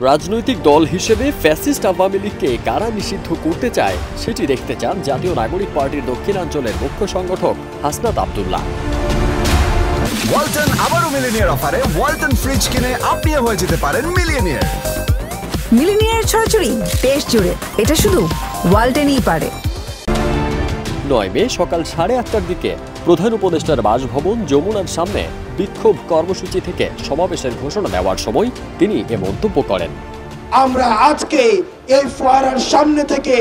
রাজনৈতিক দল হিসেবে ফ্যাসিস্ট আওয়ামী লীগকে কারা নিষিদ্ধ করতে চায় সেটি দেখতে চান জাতীয় নাগরিক পার্টির দক্ষিণাঞ্চলের মুখ্য সংগঠক হাসনাত আব্দুল্লাহ। ওয়ালটন আবারও মিলিনিয়ার অফারে ওয়ালটন ফ্রিজ কিনে আপনিও হয়ে যেতে পারেন মিলিয়নিয়ার। মিলিনিয়ার ছড়াছড়ি দেশ জুড়ে, এটা শুধু ওয়ালটনই পারে। 9 মে সকাল 8:30টার দিকে প্রধান উপদেষ্টার বাসভবন যমুনার সামনে বিক্ষোভ কর্মসূচি থেকে সমাবেশের ঘোষণা দেওয়ার সময় তিনি এ মন্তব্য করেন। আমরা আজকে এই ফোয়ারার সামনে থেকে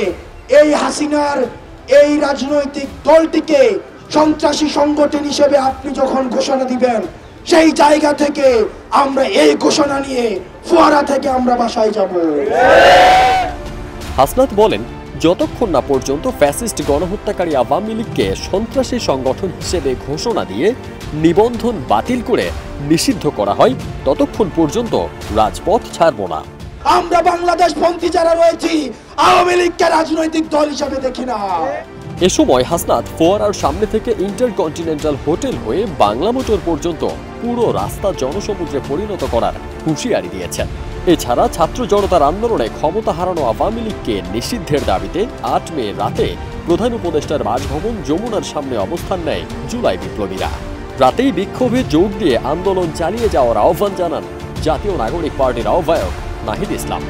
এই হাসিনার এই রাজনৈতিক দলটিকে সন্ত্রাসী সংগঠন হিসেবে আপনি যখন ঘোষণা দিবেন, সেই জায়গা থেকে আমরা এই ঘোষণা নিয়ে ফোয়ারা থেকে আমরা বাসায় যাব। হাসনাত বলেন, যতক্ষণ না পর্যন্ত ফ্যাসিস্ট গণহত্যাকারী আওয়ামী লীগকে সন্ত্রাসী সংগঠন হিসেবে ঘোষণা দিয়ে নিবন্ধন বাতিল করে নিষিদ্ধ করা হয়, ততক্ষণ পর্যন্ত রাজপথ ছাড়ব না। আমরা বাংলাদেশপন্থী যারা রয়েছি আওয়ামী লীগকে রাজনৈতিক দল হিসেবে দেখি না। এ সময় হাসনাত ফোয়ারার সামনে থেকে ইন্টারকন্টিনেন্টাল হোটেল হয়ে বাংলা মোটর পর্যন্ত পুরো রাস্তা জনসমুদ্রে পরিণত করার হুঁশিয়ারি দিয়েছেন। এছাড়া ছাত্র জনতার আন্দোলনে ক্ষমতা হারানো আওয়ামী লীগকে নিষিদ্ধের দাবিতে 8 মে রাতে প্রধান উপদেষ্টার বাসভবন যমুনার সামনে অবস্থান নেয় জুলাই বিপ্লবীরা। রাতেই বিক্ষোভে যোগ দিয়ে আন্দোলন চালিয়ে যাওয়ার আহ্বান জানান জাতীয় নাগরিক পার্টির আহ্বায়ক নাহিদ ইসলাম।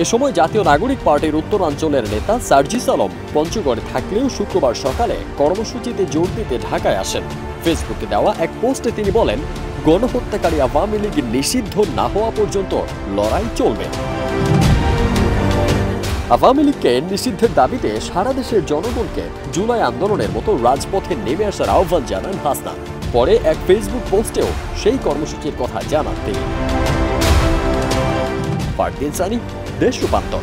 এ সময় জাতীয় নাগরিক পার্টির উত্তরাঞ্চলের নেতা সার্জিস আলম পঞ্চগড়ে থাকলেও শুক্রবার সকালে কর্মসূচিতে যোগ দিতে ঢাকায় আসেন। ফেসবুকে দেওয়া এক পোস্টে তিনি বলেন, গণহত্যাকারী আওয়ামী লীগ নিষিদ্ধ না হওয়া পর্যন্ত লড়াই চলবে। আওয়ামী লীগকে নিষিদ্ধের দাবিতে সারা দেশের জনগণকে জুলাই আন্দোলনের মতো রাজপথে নেমে আসার আহ্বান জানান হাসনাত। পরে এক ফেসবুক পোস্টেও সেই কর্মসূচির কথা জানান তিনি। পারদিন সানি, দেশ রূপান্তর।